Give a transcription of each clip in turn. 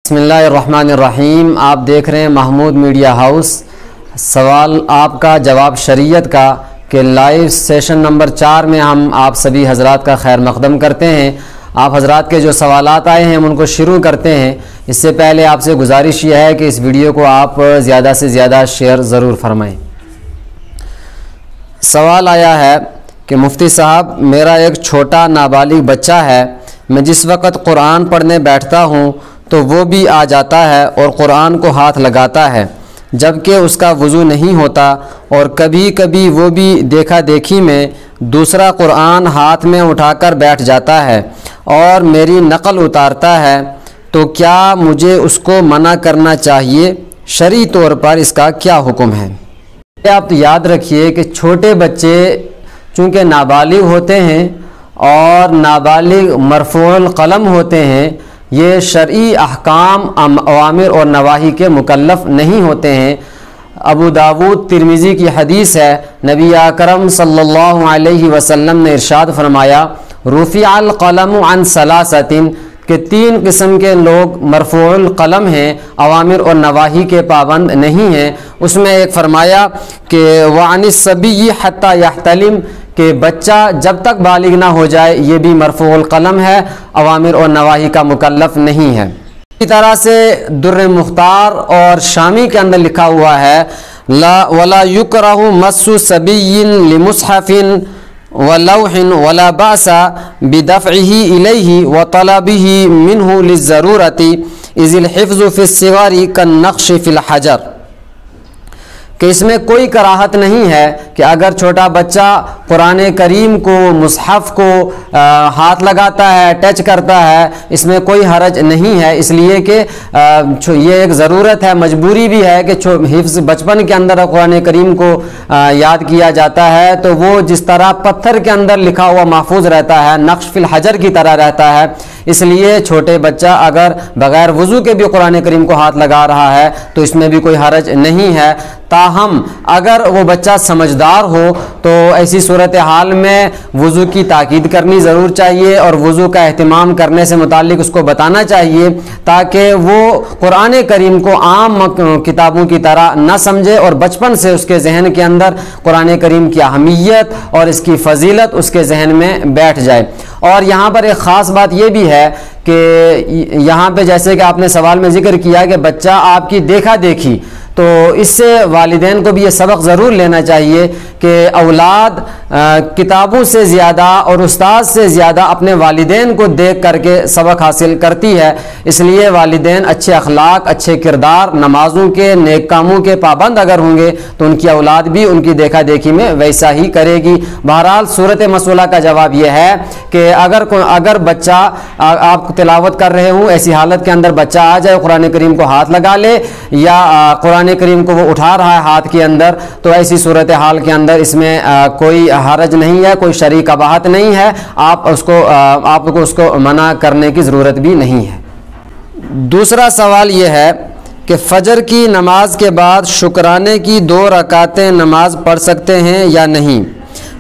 بسم اللہ الرحمن الرحیم۔ آپ دیکھ رہے ہیں محمود میڈیا ہاؤس۔ سوال آپ کا جواب شریعت کا کہ لائیو سیشن نمبر 4 میں ہم آپ سبھی حضرات کا خیر مقدم کرتے ہیں۔ آپ حضرات کے جو سوالات آئے ہیں ہم ان کو شروع کرتے ہیں۔ اس سے پہلے آپ سے گزارش یہ ہے کہ اس ویڈیو کو آپ زیادہ سے زیادہ شیئر ضرور فرمائیں۔ سوال آیا ہے کہ مفتی صاحب، میرا ایک چھوٹا نابالغ بچہ ہے، میں جس وقت قرآن پڑھنے بیٹھتا ہوں تو وہ بھی آ جاتا ہے اور قرآن کو ہاتھ لگاتا ہے، جبکہ اس کا وضو نہیں ہوتا، اور کبھی کبھی وہ بھی دیکھا دیکھی میں دوسرا قرآن ہاتھ میں اٹھا کر بیٹھ جاتا ہے اور میری نقل اتارتا ہے، تو کیا مجھے اس کو منع کرنا چاہیے؟ شرعی طور پر اس کا کیا حکم ہے؟ آپ یاد رکھیے کہ چھوٹے بچے چونکہ نابالغ ہوتے ہیں اور نابالغ مرفوع القلم ہوتے ہیں، یہ شرعی احکام اوامر اور نواہی کے مکلف نہیں ہوتے ہیں۔ ابو داود ترمذی کی حدیث ہے، نبی اکرم صلی اللہ علیہ وسلم نے ارشاد فرمایا، رفع القلم عن ثلاثۃ، کہ 3 قسم کے لوگ مرفوع القلم ہیں، اوامر اور نواہی کے پابند نہیں ہیں۔ اس میں ایک فرمایا کہ وعن الصبی حتی یحتلم، کہ بچہ جب تک بالغ نہ ہو جائے یہ بھی مرفوع القلم ہے، اوامر اور نواہی کا مکلف نہیں ہے۔ اسی طرح سے در مختار اور شامی کے اندر لکھا ہوا ہے، ولا یکرہ مس صبی لمصحف ولوح ولا باس بدفعه الیہ وطلبہ منہ للضرورۃ اذ الحفظ فی الصغار کالنقش فی الحجر، کہ اس میں کوئی کراہت نہیں ہے کہ اگر چھوٹا بچہ قرآن کریم کو، مصحف کو ہاتھ لگاتا ہے، ٹچ کرتا ہے، اس میں کوئی حرج نہیں ہے، اس لیے کہ یہ ایک ضرورت ہے، مجبوری بھی ہے کہ حفظ بچپن کے اندر قرآن کریم کو یاد کیا جاتا ہے تو وہ جس طرح پتھر کے اندر لکھا ہوا محفوظ رہتا ہے، نقش فی الحجر کی طرح رہتا ہے، اس لیے چھوٹے بچہ اگر بغیر وضو کے بھی قرآن کریم کو ہاتھ لگا رہا ہے تو اس میں بھی کوئی حرج نہیں ہے۔ تاہم اگر وہ بچہ سمجھدار ہو تو ایسی صورتحال میں وضو کی تاکید کرنی ضرور چاہیے اور وضو کا اہتمام کرنے سے متعلق اس کو بتانا چاہیے، تاکہ وہ قرآن کریم کو عام کتابوں کی طرح نہ سمجھے اور بچپن سے اس کے ذہن کے اندر قرآن کریم کی اہمیت اور اس کی فضیلت اس کے ذہن میں بیٹھ جائے۔ اور یہاں پر ایک خاص بات یہ بھی ہے کہ یہاں پہ جیسے کہ آپ نے سوال میں ذکر کیا کہ بچہ آپ کی دیکھا دیکھی، تو اس سے والدین کو بھی یہ سبق ضرور لینا چاہیے کہ اولاد کتابوں سے زیادہ اور استاد سے زیادہ اپنے والدین کو دیکھ کر کے سبق حاصل کرتی ہے، اس لیے والدین اچھے اخلاق، اچھے کردار، نمازوں کے، نیک کاموں کے پابند اگر ہوں گے تو ان کی اولاد بھی ان کی دیکھا دیکھی میں ویسا ہی کرے گی۔ بہرحال صورت مسئلہ کا جواب یہ ہے کہ اگر بچہ آپ تلاوت کر رہے ہوں، ایسی حالت کے اندر بچہ آ جائے، قرآن کریم کو ہاتھ لگا لے یا قرآن کریم کو وہ اٹھا رہا ہے ہاتھ کے اندر، تو ایسی صورتحال کے اندر اس میں کوئی حرج نہیں ہے، کوئی شرعی قباحت نہیں ہے، آپ کو اس کو منع کرنے کی ضرورت بھی نہیں ہے۔ دوسرا سوال یہ ہے کہ فجر کی نماز کے بعد شکرانے کی 2 رکعتیں نماز پڑھ سکتے ہیں یا نہیں؟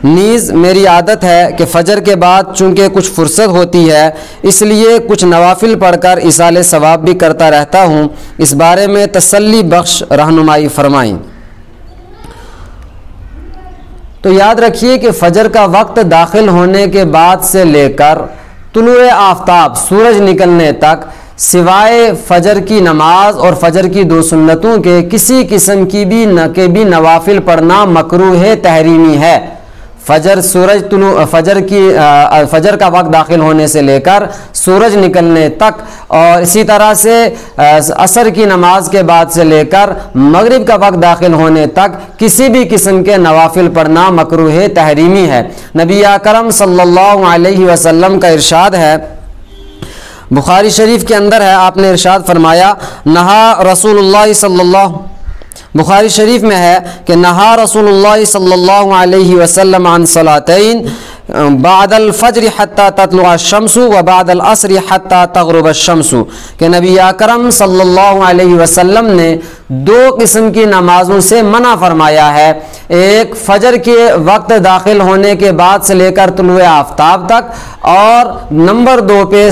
نیز میری عادت ہے کہ فجر کے بعد چونکہ کچھ فرصت ہوتی ہے اس لیے کچھ نوافل پڑھ کر ایصال ثواب بھی کرتا رہتا ہوں، اس بارے میں تسلی بخش رہنمائی فرمائیں۔ تو یاد رکھیے کہ فجر کا وقت داخل ہونے کے بعد سے لے کر طلوع آفتاب، سورج نکلنے تک، سوائے فجر کی نماز اور فجر کی 2 سنتوں کے کسی قسم کی بھی نوافل پڑھنا مکروہ تحریمی ہے۔ فجر کا وقت داخل ہونے سے لے کر سورج نکلنے تک، اور اسی طرح سے عصر کی نماز کے بعد سے لے کر مغرب کا وقت داخل ہونے تک کسی بھی قسم کے نوافل پڑھنا مکروہ تحریمی ہے۔ نبی اکرم صلی اللہ علیہ وسلم کا ارشاد ہے، بخاری شریف کے اندر ہے، آپ نے ارشاد فرمایا، نہا رسول اللہ صلی اللہ، بخاری شریف میں ہے کہ نہا رسول اللہ صلی اللہ علیہ وسلم عن صلاتین بعد الفجر حتی تطلع الشمس و بعد العصر حتی تغرب الشمس، کہ نبی اکرم صلی اللہ علیہ وسلم نے دو قسم کی نمازوں سے منع فرمایا ہے، ایک فجر کے وقت داخل ہونے کے بعد سے لے کر طلوع آفتاب تک، اور نمبر 2 پہ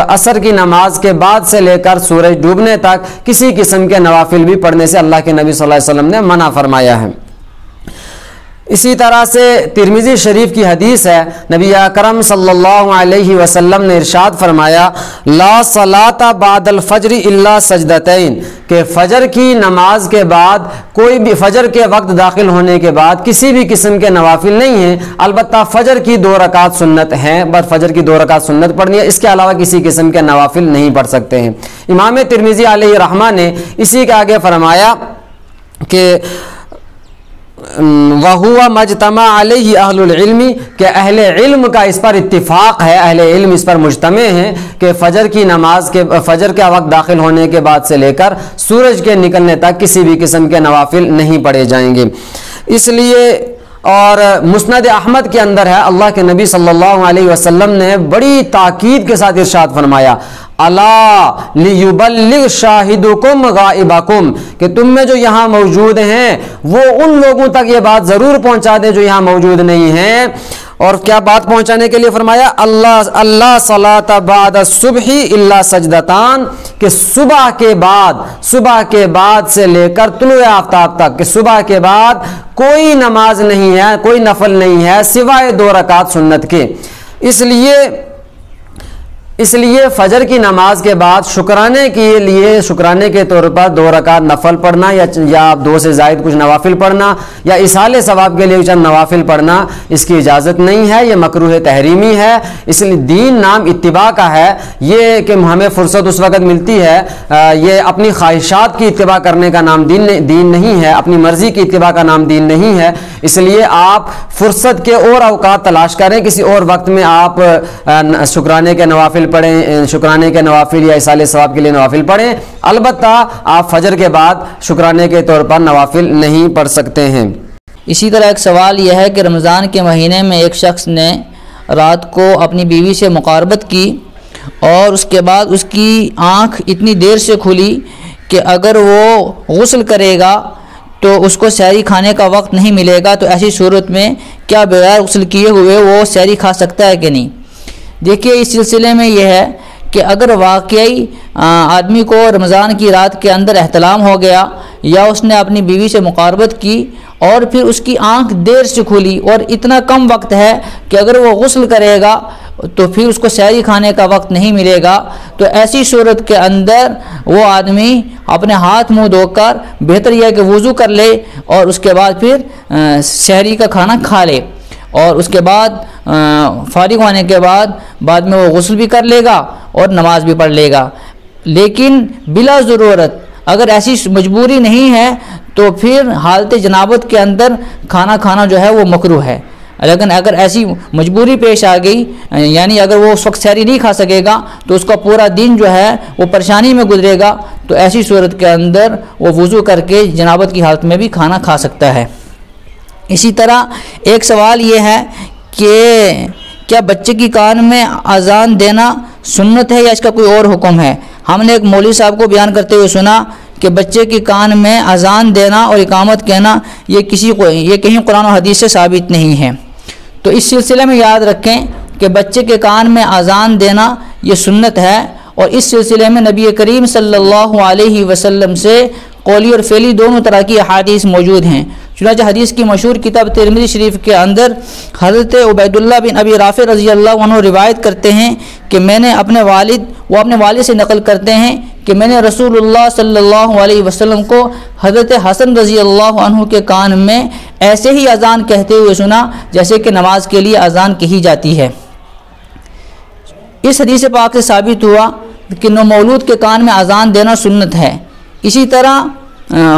عصر کی نماز کے بعد سے لے کر سورج ڈوبنے تک کسی قسم کے نوافل بھی پڑھنے سے اللہ کے نبی صلی اللہ علیہ وسلم نے منع فرمایا ہے۔ اسی طرح سے ترمذی شریف کی حدیث ہے، نبی اکرم صلی اللہ علیہ وسلم نے ارشاد فرمایا، لا صلاۃ بعد الفجر الا سجدتین، کہ فجر کی نماز کے بعد کوئی بھی، فجر کے وقت داخل ہونے کے بعد کسی بھی قسم کے نوافل نہیں ہیں، البتہ فجر کی 2 رکعت سنت ہیں، بس فجر کی 2 رکعت سنت پڑھنی ہے، اس کے علاوہ کسی قسم کے نوافل نہیں پڑھ سکتے ہیں۔ امام ترمذی علیہ رحمہ نے اسی کے آگے فرمایا کہ وَهُوَ مَجْتَمَعَ عَلَيْهِ أَهْلُ الْعِلْمِ، کہ اہل علم کا اس پر اتفاق ہے، اہل علم اس پر مجتمع ہیں کہ فجر کی نماز کے، فجر کا وقت داخل ہونے کے بعد سے لے کر سورج کے نکلنے تک کسی بھی قسم کے نوافل نہیں پڑھے جائیں گے۔ اس لیے، اور مسند احمد کے اندر ہے، اللہ کے نبی صلی اللہ علیہ وسلم نے بڑی تاکید کے ساتھ ارشاد فرمایا، الا لیبلغ شاہدکم غائبکم، کہ تم میں جو یہاں موجود ہیں وہ ان لوگوں تک یہ بات ضرور پہنچا دیں جو یہاں موجود نہیں ہیں۔ اور کیا بات پہنچانے کے لیے فرمایا، اللہ صلاۃ بعد الصبح الا سجدتان، کہ صبح کے بعد سے لے کر طلوع آفتاب تک، کہ صبح کے بعد کوئی نماز نہیں ہے، کوئی نفل نہیں ہے سوائے 2 رکعت سنت کے۔ اس لیے فجر کی نماز کے بعد شکرانے کے لیے، شکرانے کے طور پر 2 رکعت نفل پڑھنا یا 2 سے زائد کچھ نوافل پڑھنا، یا اصال ثواب کے لیے چند نوافل پڑھنا، اس کی اجازت نہیں ہے، یہ مکروہ تحریمی ہے۔ اس لیے دین نام اتباع کا ہے، یہ کہ ہمیں فرصت اس وقت ملتی ہے، یہ اپنی خواہشات کی اتباع کرنے کا نام دین نہیں ہے، اپنی مرضی کی اتباع کا نام دین نہیں ہے۔ اس لیے آپ فرصت کے اور اوقات تلاش کریں، کسی اور وقت میں آپ شکرانے کے نوافل پڑھیں، شکرانے کے نوافل یا اصال ثواب کے لیے نوافل پڑھیں، البتہ آپ فجر کے بعد شکرانے کے طور پر نوافل نہیں پڑھ سکتے ہیں۔ اسی طرح ایک سوال یہ ہے کہ رمضان کے مہینے میں ایک شخص نے رات کو اپنی بیوی سے مقاربت کی اور اس کے بعد اس کی آنکھ اتنی دیر سے کھلی کہ اگر وہ غسل کرے گا تو اس کو سحری کھانے کا وقت نہیں ملے گا، تو ایسی صورت میں کیا بغیر غسل کیے ہوئے وہ سحری کھا سکتا ہے کہ نہیں؟ دیکھیے، اس سلسلے میں یہ ہے کہ اگر واقعی آدمی کو رمضان کی رات کے اندر احتلام ہو گیا یا اس نے اپنی بیوی سے مقاربت کی اور پھر اس کی آنکھ دیر سے کھلی اور اتنا کم وقت ہے کہ اگر وہ غسل کرے گا تو پھر اس کو سحری کھانے کا وقت نہیں ملے گا، تو ایسی صورت کے اندر وہ آدمی اپنے ہاتھ منہ دھو کر بہتر یہ ہے کہ وضو کر لے اور اس کے بعد پھر سحری کا کھانا کھا لے، اور اس کے بعد فارغ ہونے کے بعد میں وہ غسل بھی کر لے گا اور نماز بھی پڑھ لے گا۔ لیکن بلا ضرورت اگر ایسی مجبوری نہیں ہے تو پھر حالت جنابت کے اندر کھانا کھانا جو ہے وہ مکروہ ہے۔ لیکن اگر ایسی مجبوری پیش آ گئی، یعنی اگر وہ اس وقت سحری نہیں کھا سکے گا تو اس کا پورا دن جو ہے وہ پریشانی میں گزرے گا، تو ایسی صورت کے اندر وہ وضو کر کے جنابت کی حالت میں بھی کھانا کھا سکتا ہے۔ اسی طرح ایک سوال یہ ہے کہ کیا بچے کی کان میں اذان دینا سنت ہے یا اس کا کوئی اور حکم ہے؟ ہم نے ایک مولوی صاحب کو بیان کرتے ہوئے سنا کہ بچے کی کان میں اذان دینا اور اقامت کہنا یہ کہیں قرآن و حدیث سے ثابت نہیں ہے۔ تو اس سلسلے میں یاد رکھیں کہ بچے کے کان میں اذان دینا یہ سنت ہے، اور اس سلسلے میں نبی کریم صلی اللہ علیہ وسلم سے قولی اور فعلی دونوں طرح کی احادیث موجود ہیں۔ چنانچہ حدیث کی مشہور کتاب ترمذی شریف کے اندر حضرت عبیداللہ بن ابی رافع رضی اللہ عنہ روایت کرتے ہیں کہ میں نے اپنے والد سے نقل کرتے ہیں کہ میں نے رسول اللہ صلی اللہ علیہ وسلم کو حضرت حسن رضی اللہ عنہ کے کان میں ایسے ہی اذان کہتے ہوئے سنا جیسے کہ نماز کے لیے اذان کہی جاتی ہے۔ اس حدیث پاک سے ثابت ہوا کہ نومولود کے کان میں اذان دینا سنت ہے۔ اسی طرح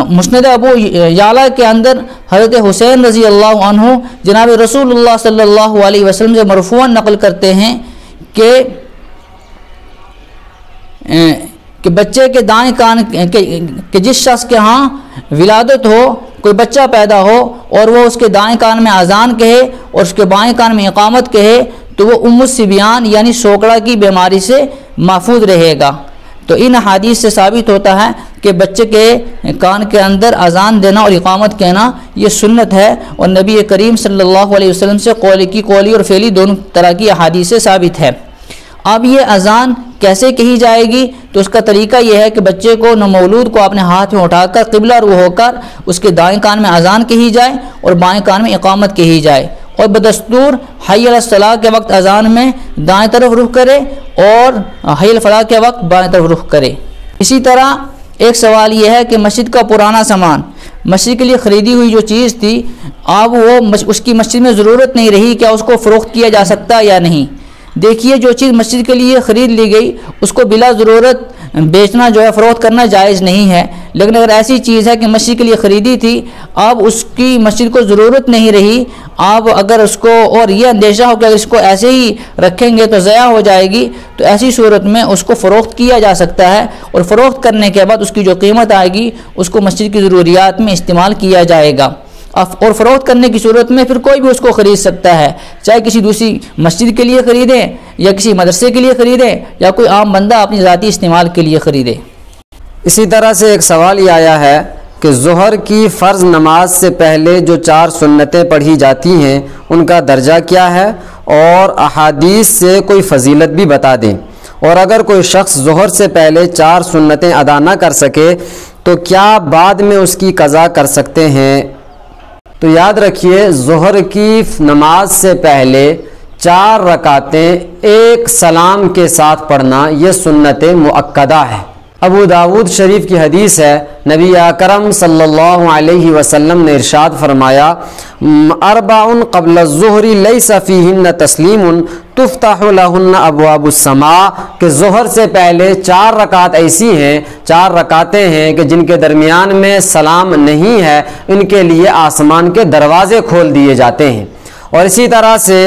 مسند ابو یعلا کے اندر حضرت حسین رضی اللہ عنہ جناب رسول اللہ صلی اللہ علیہ وسلم سے مرفوعاً نقل کرتے ہیں کہ بچے کے دائیں کان کہ جس شخص کے ہاں ولادت ہو، کوئی بچہ پیدا ہو اور وہ اس کے دائیں کان میں اذان کہے اور اس کے بائیں کان میں اقامت کہے تو وہ ام الصبیان یعنی سوکڑا کی بیماری سے محفوظ رہے گا۔ تو ان حدیث سے ثابت ہوتا ہے کہ بچے کے کان کے اندر اذان دینا اور اقامت کہنا یہ سنت ہے، اور نبی کریم صلی اللہ علیہ وسلم سے قولی اور فعلی دونوں طرح کی احادیث سے ثابت ہے۔ اب یہ اذان کیسے کہی جائے گی؟ تو اس کا طریقہ یہ ہے کہ بچے کو نومولود کو اپنے ہاتھ میں اٹھا کر قبلہ رو ہو کر اس کے دائیں کان میں اذان کہی جائے اور بائیں کان میں اقامت کہی جائے، اور بدستور حی علی الصلاۃ کے وقت اذان میں دائیں طرف رخ کرے اور حی علی الفلاح کے وقت بائیں طرف رخ کرے۔ اسی طرح ایک سوال یہ ہے کہ مسجد کا پرانا سامان، مسجد کے لیے خریدی ہوئی جو چیز تھی، اب وہ اس کی مسجد میں ضرورت نہیں رہی، کیا اس کو فروخت کیا جا سکتا یا نہیں؟ دیکھیے، جو چیز مسجد کے لیے خرید لی گئی اس کو بلا ضرورت بیچنا جو ہے فروخت کرنا جائز نہیں ہے، لیکن اگر ایسی چیز ہے کہ مسجد کے لیے خریدی تھی، اب اس کی مسجد کو ضرورت نہیں رہی، آپ اگر اس کو اور یہ اندیشہ ہو کہ اگر اس کو ایسے ہی رکھیں گے تو ضیاع ہو جائے گی، تو ایسی صورت میں اس کو فروخت کیا جا سکتا ہے، اور فروخت کرنے کے بعد اس کی جو قیمت آئے گی اس کو مسجد کی ضروریات میں استعمال کیا جائے گا۔ اور فروخت کرنے کی صورت میں پھر کوئی بھی اس کو خرید سکتا ہے، چاہے کسی دوسری مسجد کے لیے خریدیں یا کسی مدرسے کے لیے خریدیں یا کوئی عام بندہ اپنی ذاتی استعمال کے لیے خریدے۔ اسی طرح سے ایک سوال یہ آیا ہے کہ ظہر کی فرض نماز سے پہلے جو 4 سنتیں پڑھی جاتی ہیں ان کا درجہ کیا ہے، اور احادیث سے کوئی فضیلت بھی بتا دیں، اور اگر کوئی شخص ظہر سے پہلے 4 سنتیں ادا نہ کر سکے تو کیا بعد میں اس کی قضا کر سکتے ہیں؟ تو یاد رکھیے، ظہر کی نماز سے پہلے 4 رکعتیں ایک سلام کے ساتھ پڑھنا یہ سنت مؤکدہ ہے۔ ابو داود شریف کی حدیث ہے، نبی اکرم صلی اللہ علیہ وسلم نے ارشاد فرمایا، 4 قبل الظہر لیس فیہن تسلیم تفتح لہن ابواب السماء، کہ ظہر سے پہلے 4 رکعت ایسی ہیں، 4 رکعتیں ہیں کہ جن کے درمیان میں سلام نہیں ہے، ان کے لیے آسمان کے دروازے کھول دیے جاتے ہیں۔ اور اسی طرح سے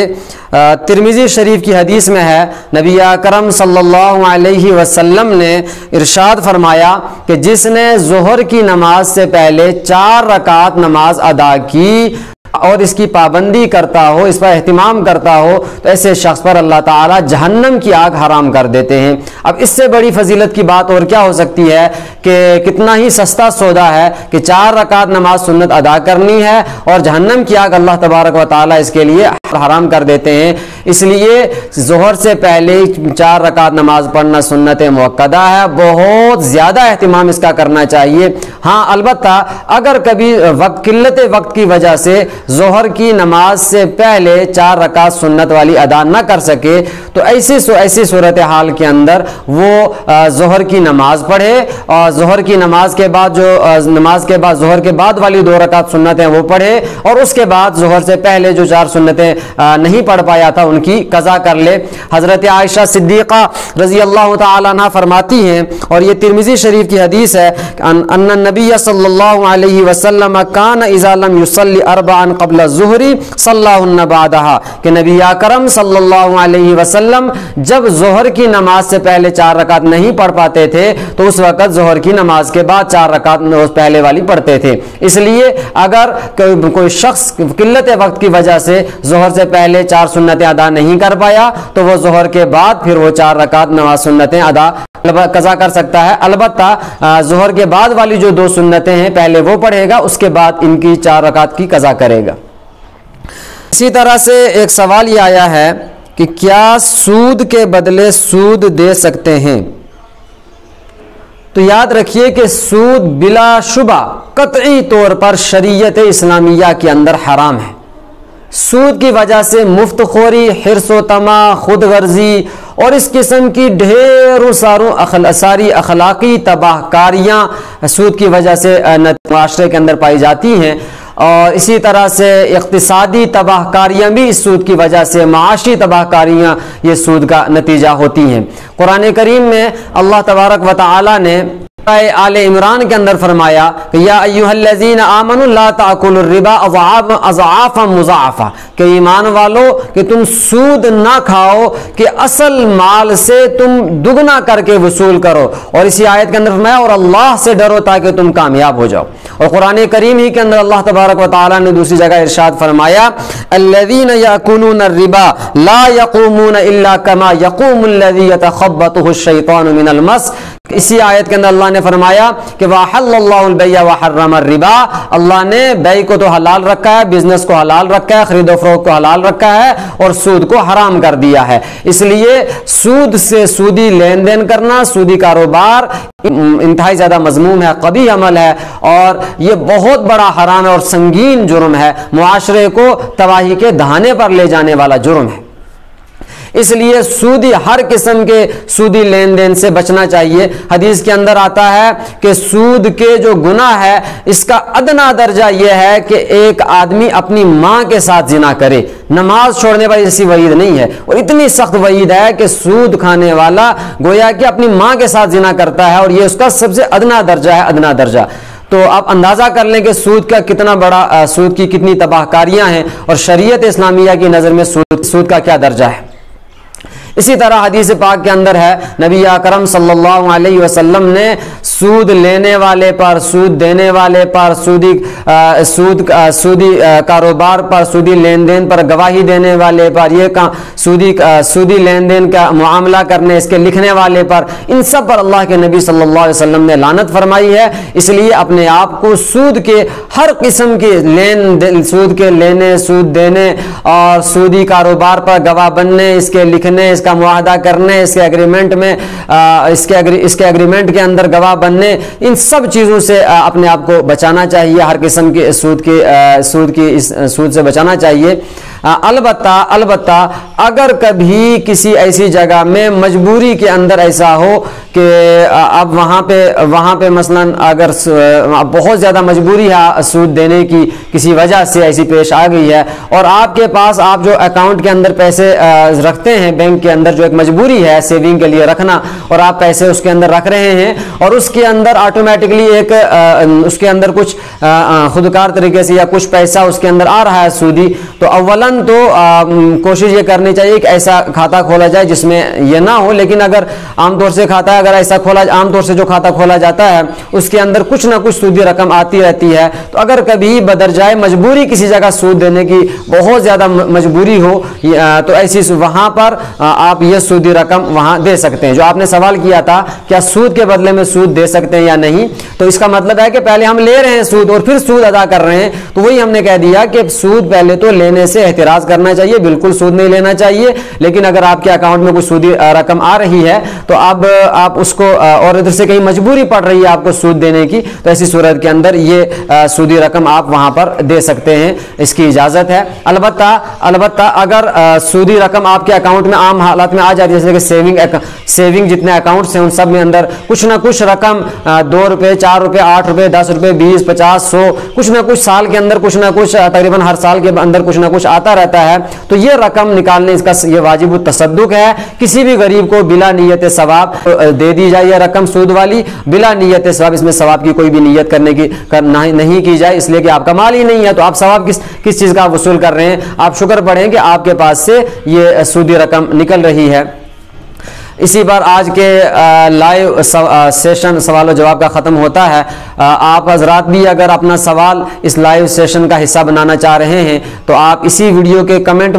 ترمذی شریف کی حدیث میں ہے، نبی اکرم صلی اللہ علیہ وسلم نے ارشاد فرمایا کہ جس نے ظہر کی نماز سے پہلے 4 رکعت نماز ادا کی اور اس کی پابندی کرتا ہو، اس پر اہتمام کرتا ہو، تو ایسے شخص پر اللہ تعالیٰ جہنم کی آگ حرام کر دیتے ہیں۔ اب اس سے بڑی فضیلت کی بات اور کیا ہو سکتی ہے کہ کتنا ہی سستا سودا ہے کہ 4 رکعت نماز سنت ادا کرنی ہے اور جہنم کی آگ اللہ تبارک و تعالیٰ اس کے لیے حرام کر دیتے ہیں۔ اس لیے ظہر سے پہلے 4 رکعت نماز پڑھنا سنت مؤکدہ ہے، بہت زیادہ اہتمام اس کا کرنا چاہیے۔ ہاں البتہ اگر کبھی قلت وقت کی وجہ سے ظہر کی نماز سے پہلے 4 رکعت سنت والی ادا نہ کر سکے تو ایسی صورتحال کے اندر وہ ظہر کی نماز پڑھے، اور ظہر کی نماز کے بعد ظہر کے بعد والی 2 رکعت سنتیں وہ پڑھے، اور اس کے بعد ظہر سے پہلے جو 4 سنتیں نہیں پڑھ پایا تھا ان کی قضا کر لے۔ حضرت عائشہ صدیقہ رضی اللہ تعالیٰ عنہ فرماتی ہیں، اور یہ ترمذی شریف کی حدیث ہے، ان النبی صلی اللہ علیہ وسلم کان اذا لم یصلی 4 قبل الظہر صلاہن بعدہا، کہ نبی اکرم صلی اللہ علیہ وسلم جب ظہر کی نماز سے پہلے 4 رکعت نہیں پڑھ پاتے تھے تو اس وقت ظہر کی نماز کے بعد 4 رکعت پہلے والی پڑھتے تھے۔ اس لیے اگر کوئی شخص قلت وقت کی وجہ سے ظہر سے پہلے 4 سنتیں ادا نہیں کر پایا تو وہ ظہر کے بعد پھر وہ 4 رکعت نماز سنتیں ادا قضا کر سکتا ہے، البتہ ظہر کے بعد والی جو 2 سنتیں ہیں پہلے وہ پڑھے گا، اس کے بعد ان کی 4 رکعت کی قضا کرے گا۔ اسی طرح سے ایک سوال یہ آیا ہے کہ کیا سود کے بدلے سود دے سکتے ہیں؟ تو یاد رکھیے کہ سود بلا شبہ قطعی طور پر شریعت اسلامیہ کے اندر حرام ہے۔ سود کی وجہ سے مفت خوری، حرص و طمع، خود غرضی اور اس قسم کی ڈھیروں ساری اخلاقی تباہ کاریاں سود کی وجہ سے معاشرے کے اندر پائی جاتی ہیں، اور اسی طرح سے اقتصادی تباہ کاریاں بھی اس سود کی وجہ سے، معاشی تباہ کاریاں یہ سود کا نتیجہ ہوتی ہیں۔ قرآن کریم میں اللہ تبارک و تعالی نے آل عمران کے اندر فرمایا کہ یا ایھا الذین آمنوا لا تاکلوا الربا اضعافا مضاعفا، کہ ایمان والو کہ تم سود نہ کھاؤ کہ اصل مال سے تم دگنا کر کے وصول کرو، اور اسی آیت کے اندر فرمایا اور اللہ سے ڈرو تاکہ تم کامیاب ہو جاؤ۔ اور قرآن کریم ہی کے اندر اللہ تبارک و تعالی نے دوسری جگہ ارشاد فرمایا الذین یاکلون الربا لا یقومون الا کما یقوم الذی یتخبطہ الشیطان من المس، اسی آیت کے اندر اللہ نے فرمایا کہ وَأَحَلَّ اللَّهُ الْبَيْعَ وَحَرَّمَ الرِّبَا، اللہ نے بیع کو تو حلال رکھا ہے، بزنس کو حلال رکھا ہے، خرید و فروخت کو حلال رکھا ہے اور سود کو حرام کر دیا ہے۔ اس لیے سود سے سودی لین دین کرنا، سودی کاروبار انتہائی زیادہ مذموم ہے، قبیح عمل ہے، اور یہ بہت بڑا حرام ہے اور سنگین جرم ہے، معاشرے کو تباہی کے دہانے پر لے جانے والا جرم ہے۔ اس لیے سودی ہر قسم کے سودی لین دین سے بچنا چاہیے۔ حدیث کے اندر آتا ہے کہ سود کے جو گناہ ہے اس کا ادنا درجہ یہ ہے کہ ایک آدمی اپنی ماں کے ساتھ زنا کرے۔ نماز چھوڑنے پر ایسی وعید نہیں ہے، اور اتنی سخت وعید ہے کہ سود کھانے والا گویا کہ اپنی ماں کے ساتھ زنا کرتا ہے، اور یہ اس کا سب سے ادنا درجہ ہے، ادنا درجہ۔ تو آپ اندازہ کر لیں کہ سود کا کتنا بڑا، سود کی کتنی تباہ کاریاں ہیں، اور شریعت اسلامیہ کی نظر میں سود کا کیا درجہ ہے۔ اسی طرح حدیث پاک کے اندر ہے، نبی اکرم صلی اللہ علیہ وسلم نے سود لینے والے پر، سود دینے والے پر، سودی کاروبار پر، سودی لین دین پر گواہی دینے والے پر، یہ سودی لین دین کا معاملہ کرنے، اس کے لکھنے والے پر، ان سب پر اللہ کے نبی صلی اللہ علیہ وسلم نے لعنت فرمائی ہے۔ اس لیے اپنے آپ کو سود کے ہر قسم کے سود کے لینے، سود دینے اور سودی کاروبار پر گواہ بننے، اس کے لکھنے، اس کا معاہدہ کرنے، اس کے ایگریمنٹ میں اس کے ایگریمنٹ کے اندر گواہ بننے، ان سب چیزوں سے اپنے آپ کو بچانا چاہیے، ہر قسم کے سود سے بچانا چاہیے۔ البتہ اگر کبھی کسی ایسی جگہ میں مجبوری کے اندر ایسا ہو کہ اب وہاں پہ مثلاً اگر بہت زیادہ مجبوری ہے سود دینے کی، کسی وجہ سے ایسی پیش آ گئی ہے، اور آپ کے پاس آپ جو اکاؤنٹ کے اندر پیسے رکھتے ہیں بینک کے اندر، جو ایک مجبوری ہے سیونگ کے لیے رکھنا، اور آپ پیسے اس کے اندر رکھ رہے ہیں، اور اس کے اندر آٹومیٹکلی اس کے اندر کچھ خودکار طریقے سے یا کچھ پیسہ اس کے اندر آ رہا ہے سودی، تو اولاً تو کوشش یہ کرنی چاہیے کہ ایسا کھاتا کھولا جائے جس میں یہ نہ ہو۔ لیکن اگر عام طور سے عام طور سے جو کھاتا کھولا جاتا ہے اس کے اندر کچھ نہ کچھ سودی رقم آتی رہتی ہے، تو اگر کبھی بدرجائے مجبوری کسی جگہ سود دینے کی بہت زیادہ مجبوری ہو، تو ایسی وہاں پر آپ یہ سودی رقم وہاں دے سکتے ہیں۔ جو آپ نے سوال کیا تھا کیا سود کے بدلے میں سود دے سکتے ہیں یا نہیں، تو اس کا مطلب ہے کہ پہلے ہم لے رہے ہیں سود اور پھر سود ادا کر رہے ہیں، تو وہی ہم نے کہہ دیا کہ سود پہلے تو لینے سے احتراز کرنا چاہیے، بالکل سود نہیں لینا چاہیے۔ لیکن اگر آپ کے اکاؤنٹ میں کچھ سودی رقم آ رہی ہے تو اب آپ اس کو، اور ادھر سے کہیں مجبوری پڑ رہی ہے آپ کو سود دینے کی، تو ایسی صورت کے اندر یہ سودی رقم آپ وہاں پر دے سکتے ہیں، اس کی اجازت ہے۔ البتہ اگر سودی رقم آپ کے اکاؤنٹ میں عام حالات میں آ جاتی ہے، جیسے کہ سیونگ جتنے اکاؤنٹس ہیں ان سب میں اندر کچھ نہ کچھ رقم 2 روپے، 4 روپے، 8 روپے، 10 روپے، 20، 50، 100، کچھ نہ کچھ سال کے اندر کچھ نہ کچھ، تقریباً ہر سال کے اندر کچھ نہ کچھ آتا رہتا ہے، تو یہ رقم نکالنے اس کا یہ واجب التصدق ہے۔ کسی بھی غریب کو بلا نیت ثواب دے دی جائے یہ رقم سود والی، بلا نیت ثواب، اس میں ثواب کی کوئی بھی نیت نہیں کی جائے، اس لیے کہ آپ کا مال ہی نہیں ہے، تو آپ ثواب کس چیز کا وصول کر رہے ہیں؟ آپ شکر پڑھیں کہ آپ کے پاس سے یہ سودی رقم نکل رہی ہے۔ اسی پر آج کے لائیو سیشن سوال و جواب کا ختم ہوتا ہے۔ آپ حضرات بھی اگر اپنا سوال اس لائیو سیشن کا حصہ بنانا چاہ رہے ہیں تو آپ اسی ویڈیو کے کمنٹ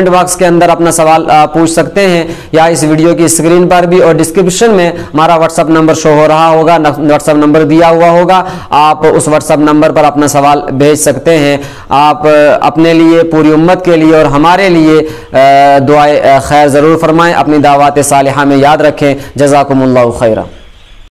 باکس کے اندر اپنا سوال پوچھ سکتے ہیں، یا اس ویڈیو کی اسکرین پر بھی اور ڈسکرپشن میں ہمارا واٹس ایپ نمبر شو ہو رہا ہوگا، واٹس ایپ نمبر دیا ہوا ہوگا، آپ اس واٹس ایپ نمبر پر اپنا سوال بھیج سکتے ہیں۔ آپ اپنے لیے، پوری امت کے لیے اور ہمارے لیے دعائے خیر ضرور فرمائیں، اپنی دعوات صالحہ میں یاد رکھیں۔ جزاکم اللہ خیرہ۔